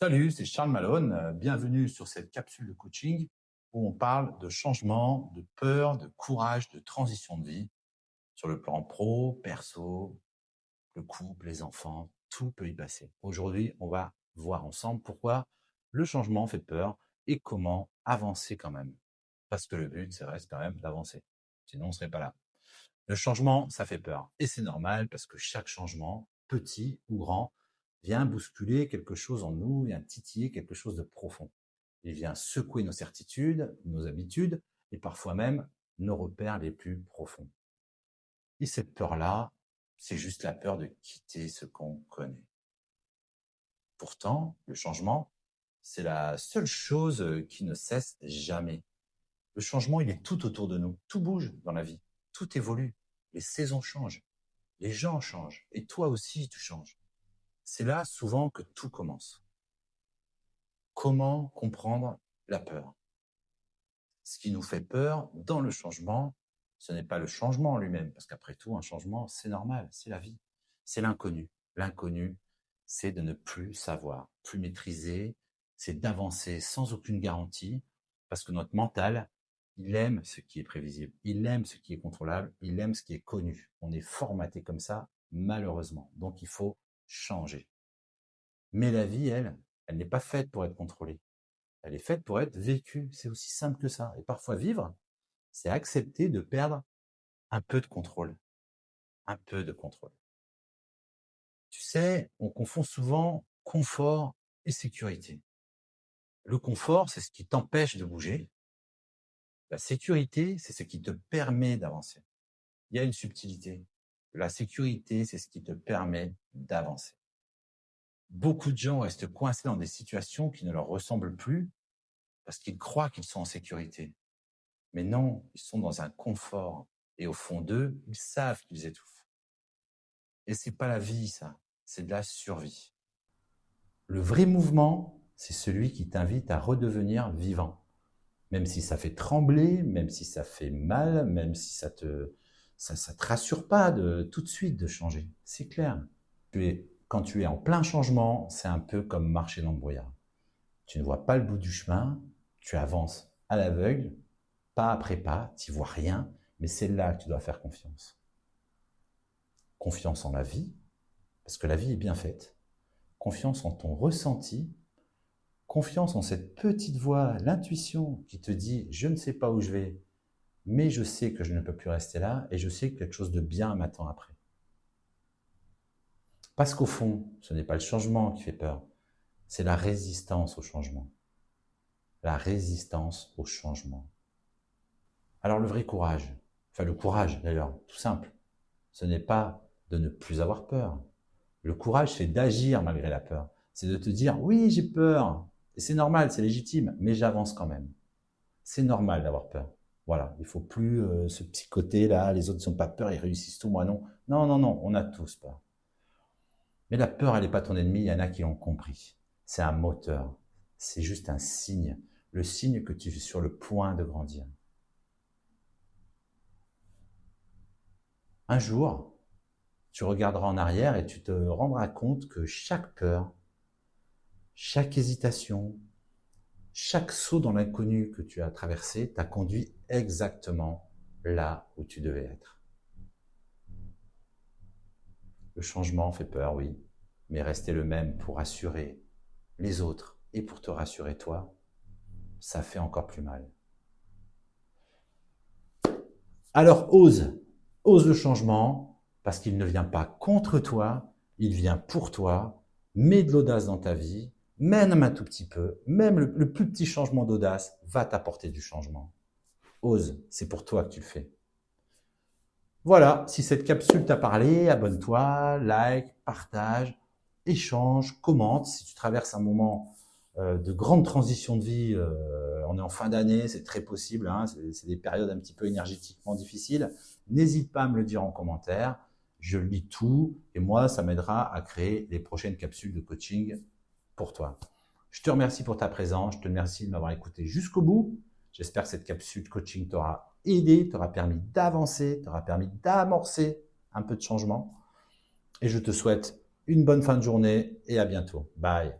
Salut, c'est Charles Malone. Bienvenue sur cette capsule de coaching où on parle de changement, de peur, de courage, de transition de vie sur le plan pro, perso, le couple, les enfants, tout peut y passer. Aujourd'hui, on va voir ensemble pourquoi le changement fait peur et comment avancer quand même. Parce que le but, c'est reste quand même d'avancer. Sinon, on ne serait pas là. Le changement, ça fait peur. Et c'est normal parce que chaque changement, petit ou grand, vient bousculer quelque chose en nous, vient titiller quelque chose de profond. Il vient secouer nos certitudes, nos habitudes et parfois même nos repères les plus profonds. Et cette peur-là, c'est juste la peur de quitter ce qu'on connaît. Pourtant, le changement, c'est la seule chose qui ne cesse jamais. Le changement, il est tout autour de nous. Tout bouge dans la vie. Tout évolue. Les saisons changent. Les gens changent. Et toi aussi, tu changes. C'est là souvent que tout commence. Comment comprendre la peur? Ce qui nous fait peur dans le changement, ce n'est pas le changement en lui-même, parce qu'après tout, un changement, c'est normal, c'est la vie. C'est l'inconnu. L'inconnu, c'est de ne plus savoir, plus maîtriser, c'est d'avancer sans aucune garantie, parce que notre mental, il aime ce qui est prévisible, il aime ce qui est contrôlable, il aime ce qui est connu. On est formaté comme ça, malheureusement. Donc, il faut changer. Mais la vie, elle n'est pas faite pour être contrôlée. Elle est faite pour être vécue. C'est aussi simple que ça. Et parfois, vivre, c'est accepter de perdre un peu de contrôle. Un peu de contrôle. Tu sais, on confond souvent confort et sécurité. Le confort, c'est ce qui t'empêche de bouger. La sécurité, c'est ce qui te permet d'avancer. Il y a une subtilité. La sécurité, c'est ce qui te permet d'avancer. Beaucoup de gens restent coincés dans des situations qui ne leur ressemblent plus parce qu'ils croient qu'ils sont en sécurité. Mais non, ils sont dans un confort. Et au fond d'eux, ils savent qu'ils étouffent. Et c'est pas la vie, ça. C'est de la survie. Le vrai mouvement, c'est celui qui t'invite à redevenir vivant. Même si ça fait trembler, même si ça fait mal, même si ça te rassure pas tout de suite de changer. C'est clair. Quand tu es en plein changement, c'est un peu comme marcher dans le brouillard. Tu ne vois pas le bout du chemin, tu avances à l'aveugle, pas après pas, tu n'y vois rien, mais c'est là que tu dois faire confiance. Confiance en la vie, parce que la vie est bien faite. Confiance en ton ressenti, confiance en cette petite voix, l'intuition qui te dit « je ne sais pas où je vais, mais je sais que je ne peux plus rester là et je sais que quelque chose de bien m'attend après ». Parce qu'au fond, ce n'est pas le changement qui fait peur, c'est la résistance au changement. La résistance au changement. Alors le vrai courage, enfin le courage d'ailleurs, tout simple, ce n'est pas de ne plus avoir peur. Le courage, c'est d'agir malgré la peur. C'est de te dire, oui, j'ai peur, et c'est normal, c'est légitime, mais j'avance quand même. C'est normal d'avoir peur. Voilà, il ne faut plus ce petit côté-là, les autres n'ont pas peur, ils réussissent tout, moi non. Non, non, non, on a tous peur. Mais la peur, elle n'est pas ton ennemi, il y en a qui l'ont compris. C'est un moteur, c'est juste un signe, le signe que tu es sur le point de grandir. Un jour, tu regarderas en arrière et tu te rendras compte que chaque peur, chaque hésitation, chaque saut dans l'inconnu que tu as traversé t'a conduit exactement là où tu devais être. Le changement fait peur, oui, mais rester le même pour rassurer les autres et pour te rassurer toi, ça fait encore plus mal. Alors ose le changement, parce qu'il ne vient pas contre toi, il vient pour toi, mets de l'audace dans ta vie, même un tout petit peu, même le plus petit changement d'audace va t'apporter du changement. Ose, c'est pour toi que tu le fais. Voilà, si cette capsule t'a parlé, abonne-toi, like, partage, échange, commente. Si tu traverses un moment de grande transition de vie, on est en fin d'année, c'est très possible, hein, c'est des périodes un petit peu énergétiquement difficiles. N'hésite pas à me le dire en commentaire, je lis tout et moi, ça m'aidera à créer les prochaines capsules de coaching pour toi. Je te remercie pour ta présence, je te remercie de m'avoir écouté jusqu'au bout. J'espère que cette capsule coaching t'aura aidé, t'aura permis d'avancer, t'aura permis d'amorcer un peu de changement. Et je te souhaite une bonne fin de journée et à bientôt. Bye.